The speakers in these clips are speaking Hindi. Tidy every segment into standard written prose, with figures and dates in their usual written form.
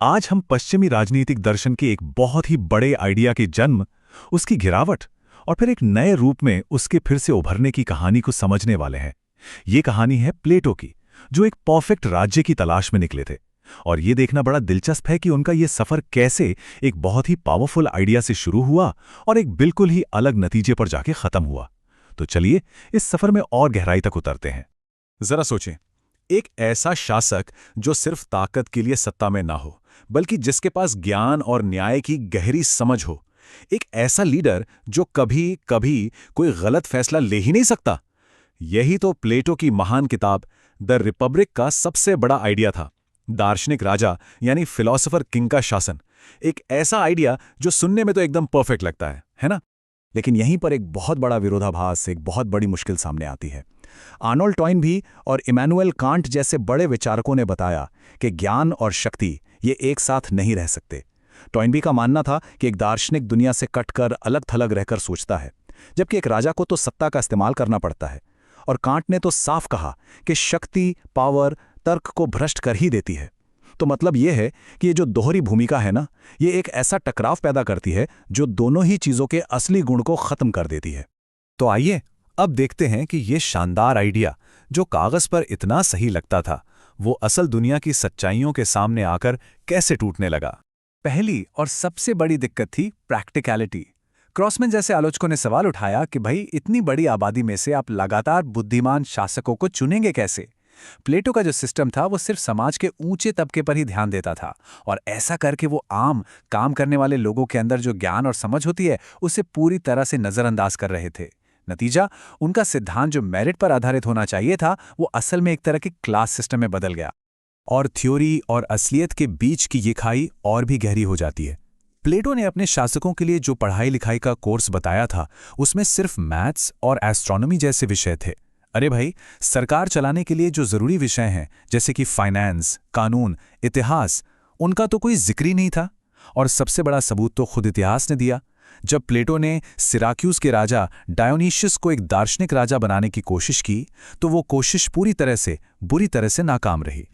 आज हम पश्चिमी राजनीतिक दर्शन के एक बहुत ही बड़े आइडिया के जन्म, उसकी गिरावट और फिर एक नए रूप में उसके फिर से उभरने की कहानी को समझने वाले हैं। ये कहानी है प्लेटो की, जो एक परफेक्ट राज्य की तलाश में निकले थे। और ये देखना बड़ा दिलचस्प है कि उनका ये सफर कैसे एक बहुत ही पावरफुल आइडिया से शुरू हुआ और एक बिल्कुल ही अलग नतीजे पर जाके खत्म हुआ। तो चलिए इस सफर में और गहराई तक उतरते हैं। जरा सोचें, एक ऐसा शासक जो सिर्फ ताकत के लिए सत्ता में ना हो, बल्कि जिसके पास ज्ञान और न्याय की गहरी समझ हो। एक ऐसा लीडर जो कभी कभी कोई गलत फैसला ले ही नहीं सकता। यही तो प्लेटो की महान किताब द रिपब्लिक का सबसे बड़ा आइडिया था। दार्शनिक राजा यानी फिलॉसफर किंग का शासन। एक ऐसा आइडिया जो सुनने में तो एकदम परफेक्ट लगता है ना? लेकिन यहीं पर एक बहुत बड़ा विरोधाभास, एक बहुत बड़ी मुश्किल सामने आती है। आर्नोल्ड टॉइनबी और इमैनुअल कांट जैसे बड़े विचारकों ने बताया कि ज्ञान और शक्ति ये एक साथ नहीं रह सकते। टॉइनबी का मानना था कि एक दार्शनिक दुनिया से कटकर अलग थलग रहकर सोचता है, जबकि एक राजा को तो सत्ता का इस्तेमाल करना पड़ता है। और कांट ने तो साफ कहा कि शक्ति, पावर, तर्क को भ्रष्ट कर ही देती है। तो मतलब ये है कि ये जो दोहरी भूमिका है ना, ये एक ऐसा टकराव पैदा करती है जो दोनों ही चीजों के असली गुण को खत्म कर देती है। तो आइए अब देखते हैं कि ये शानदार आइडिया जो कागज पर इतना सही लगता था, वो असल दुनिया की सच्चाइयों के सामने आकर कैसे टूटने लगा। पहली और सबसे बड़ी दिक्कत थी प्रैक्टिकलिटी। क्रॉसमैन जैसे आलोचकों ने सवाल उठाया कि भाई, इतनी बड़ी आबादी में से आप लगातार बुद्धिमान शासकों को चुनेंगे कैसे? प्लेटो का जो सिस्टम था वो सिर्फ समाज के ऊंचे तबके पर ही ध्यान देता था, और ऐसा करके वो आम काम करने वाले लोगों के अंदर जो ज्ञान और समझ होती है उसे पूरी तरह से नजरअंदाज कर रहे थे। नतीजा, उनका सिद्धांत जो मेरिट पर आधारित होना चाहिए था, वो असल में एक तरह की क्लास सिस्टम में बदल गया। और थ्योरी और असलियत के बीच की ये खाई और भी गहरी हो जाती है। प्लेटो ने अपने शासकों के लिए जो पढ़ाई लिखाई का कोर्स बताया था, उसमें सिर्फ मैथ्स और एस्ट्रोनॉमी जैसे विषय थे। अरे भाई, सरकार चलाने के लिए जो जरूरी विषय हैं, जैसे कि फाइनेंस, कानून, इतिहास, उनका तो कोई जिक्र ही नहीं था। और सबसे बड़ा सबूत तो खुद इतिहास ने दिया। जब प्लेटो ने सिराक्यूस के राजा डायोनिशियस को एक दार्शनिक राजा बनाने की कोशिश की, तो वो कोशिश बुरी तरह से नाकाम रही।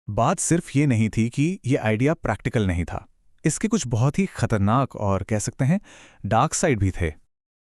बात सिर्फ ये नहीं थी कि ये आइडिया प्रैक्टिकल नहीं था, इसके कुछ बहुत ही खतरनाक और कह सकते हैं डार्क साइड भी थे।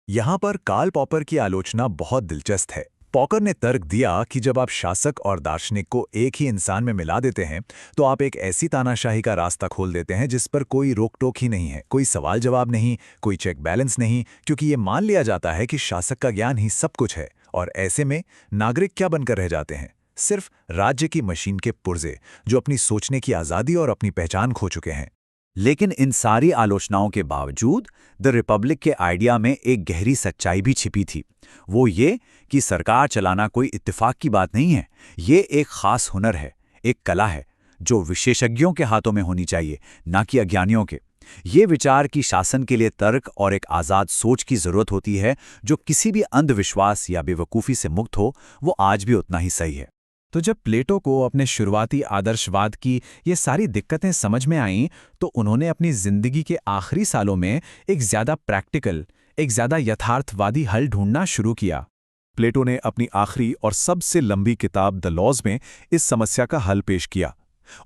यहां पर कार्ल पॉपर की आलोचना बहुत दिलचस्प है। पॉकर ने तर्क दिया कि जब आप शासक और दार्शनिक को एक ही इंसान में मिला देते हैं, तो आप एक ऐसी तानाशाही का रास्ता खोल देते हैं जिस पर कोई रोक टोक ही नहीं है, कोई सवाल जवाब नहीं, कोई चेक बैलेंस नहीं, क्योंकि ये मान लिया जाता है कि शासक का ज्ञान ही सब कुछ है। और ऐसे में नागरिक क्या बनकर रह जाते हैं? सिर्फ राज्य की मशीन के पुर्जे, जो अपनी सोचने की आज़ादी और अपनी पहचान खो चुके हैं। लेकिन इन सारी आलोचनाओं के बावजूद द रिपब्लिक के आइडिया में एक गहरी सच्चाई भी छिपी थी। वो ये कि सरकार चलाना कोई इत्तेफाक की बात नहीं है। ये एक खास हुनर है, एक कला है, जो विशेषज्ञों के हाथों में होनी चाहिए, ना कि अज्ञानियों के। ये विचार कि शासन के लिए तर्क और एक आज़ाद सोच की ज़रूरत होती है, जो किसी भी अंधविश्वास या बेवकूफ़ी से मुक्त हो, वो आज भी उतना ही सही है। तो जब प्लेटो को अपने शुरुआती आदर्शवाद की ये सारी दिक्कतें समझ में आईं, तो उन्होंने अपनी जिंदगी के आखिरी सालों में एक ज़्यादा प्रैक्टिकल, एक ज़्यादा यथार्थवादी हल ढूंढना शुरू किया। प्लेटो ने अपनी आखिरी और सबसे लंबी किताब द लॉज में इस समस्या का हल पेश किया।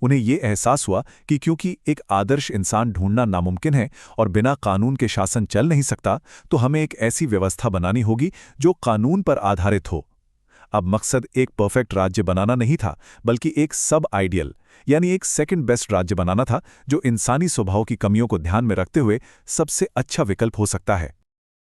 उन्हें ये एहसास हुआ कि क्योंकि एक आदर्श इंसान ढूंढना नामुमकिन है और बिना कानून के शासन चल नहीं सकता, तो हमें एक ऐसी व्यवस्था बनानी होगी जो कानून पर आधारित हो। अब मकसद एक परफेक्ट राज्य बनाना नहीं था, बल्कि एक सब आइडियल यानी एक सेकंड बेस्ट राज्य बनाना था, जो इंसानी स्वभाव की कमियों को ध्यान में रखते हुए सबसे अच्छा विकल्प हो सकता है।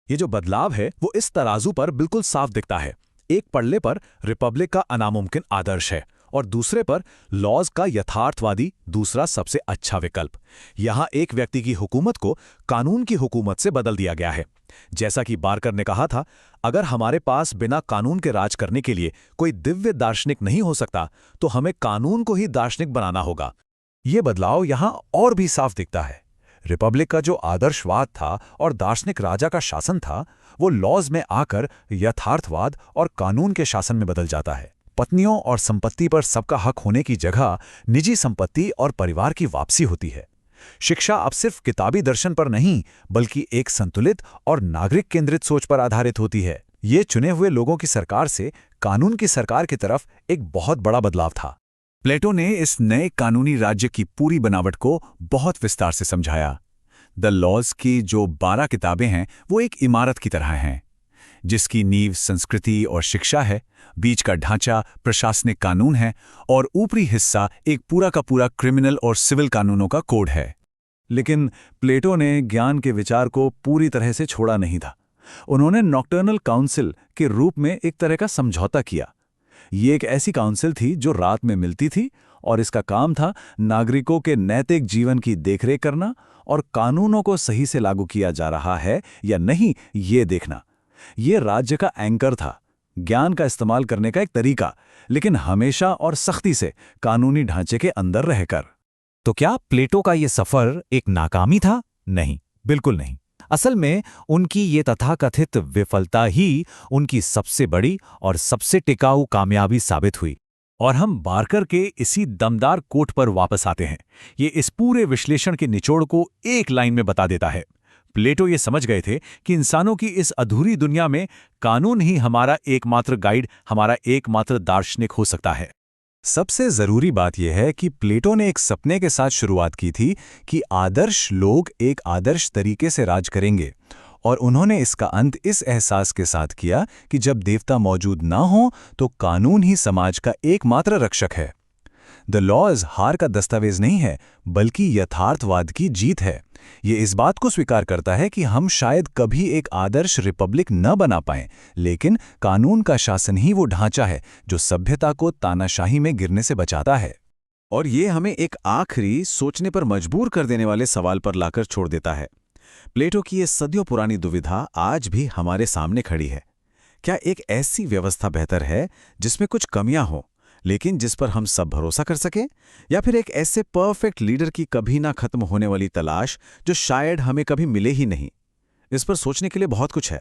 ये जो बदलाव है वो इस तराजू पर बिल्कुल साफ दिखता है। एक पड़ले पर रिपब्लिक का अनामुमकिन आदर्श है और दूसरे पर लॉज का यथार्थवादी दूसरा सबसे अच्छा विकल्प। यहां एक व्यक्ति की हुकूमत को कानून की हुकूमत से बदल दिया गया है। जैसा कि बार्कर ने कहा था, अगर हमारे पास बिना कानून के राज करने के लिए कोई दिव्य दार्शनिक नहीं हो सकता, तो हमें कानून को ही दार्शनिक बनाना होगा। ये बदलाव यहां और भी साफ दिखता है। रिपब्लिक का जो आदर्शवाद था और दार्शनिक राजा का शासन था, वो लॉज में आकर यथार्थवाद और कानून के शासन में बदल जाता है। पत्नियों और संपत्ति पर सबका हक होने की जगह निजी संपत्ति और परिवार की वापसी होती है। शिक्षा अब सिर्फ किताबी दर्शन पर नहीं, बल्कि एक संतुलित और नागरिक केंद्रित सोच पर आधारित होती है। ये चुने हुए लोगों की सरकार से कानून की सरकार की तरफ एक बहुत बड़ा बदलाव था। प्लेटो ने इस नए कानूनी राज्य की पूरी बनावट को बहुत विस्तार से समझाया। द लॉज की जो 12 किताबें हैं वो एक इमारत की तरह हैं, जिसकी नींव संस्कृति और शिक्षा है, बीच का ढांचा प्रशासनिक कानून है और ऊपरी हिस्सा एक पूरा का पूरा क्रिमिनल और सिविल कानूनों का कोड है। लेकिन प्लेटो ने ज्ञान के विचार को पूरी तरह से छोड़ा नहीं था। उन्होंने नॉक्टर्नल काउंसिल के रूप में एक तरह का समझौता किया। ये एक ऐसी काउंसिल थी जो रात में मिलती थी और इसका काम था नागरिकों के नैतिक जीवन की देखरेख करना और कानूनों को सही से लागू किया जा रहा है या नहीं ये देखना। ये राज्य का एंकर था, ज्ञान का इस्तेमाल करने का एक तरीका, लेकिन हमेशा और सख्ती से कानूनी ढांचे के अंदर रहकर। तो क्या प्लेटो का ये सफर एक नाकामी था? नहीं, बिल्कुल नहीं। असल में उनकी ये तथाकथित विफलता ही उनकी सबसे बड़ी और सबसे टिकाऊ कामयाबी साबित हुई। और हम बार्कर के इसी दमदार कोट पर वापस आते हैं। ये इस पूरे विश्लेषण के निचोड़ को एक लाइन में बता देता है। प्लेटो ये समझ गए थे कि इंसानों की इस अधूरी दुनिया में कानून ही हमारा एकमात्र गाइड, हमारा एकमात्र दार्शनिक हो सकता है। सबसे जरूरी बात यह है कि प्लेटो ने एक सपने के साथ शुरुआत की थी कि आदर्श लोग एक आदर्श तरीके से राज करेंगे, और उन्होंने इसका अंत इस एहसास के साथ किया कि जब देवता मौजूद ना हो तो कानून ही समाज का एकमात्र रक्षक है। द लॉज हार का दस्तावेज नहीं है, बल्कि यथार्थवाद की जीत है। ये इस बात को स्वीकार करता है कि हम शायद कभी एक आदर्श रिपब्लिक न बना पाएं, लेकिन कानून का शासन ही वो ढांचा है जो सभ्यता को तानाशाही में गिरने से बचाता है। और ये हमें एक आखिरी सोचने पर मजबूर कर देने वाले सवाल पर लाकर छोड़ देता है। प्लेटो की ये सदियों पुरानी दुविधा आज भी हमारे सामने खड़ी है। क्या एक ऐसी व्यवस्था बेहतर है जिसमें कुछ कमियां हो लेकिन जिस पर हम सब भरोसा कर सकें, या फिर एक ऐसे परफेक्ट लीडर की कभी ना खत्म होने वाली तलाश जो शायद हमें कभी मिले ही नहीं? इस पर सोचने के लिए बहुत कुछ है।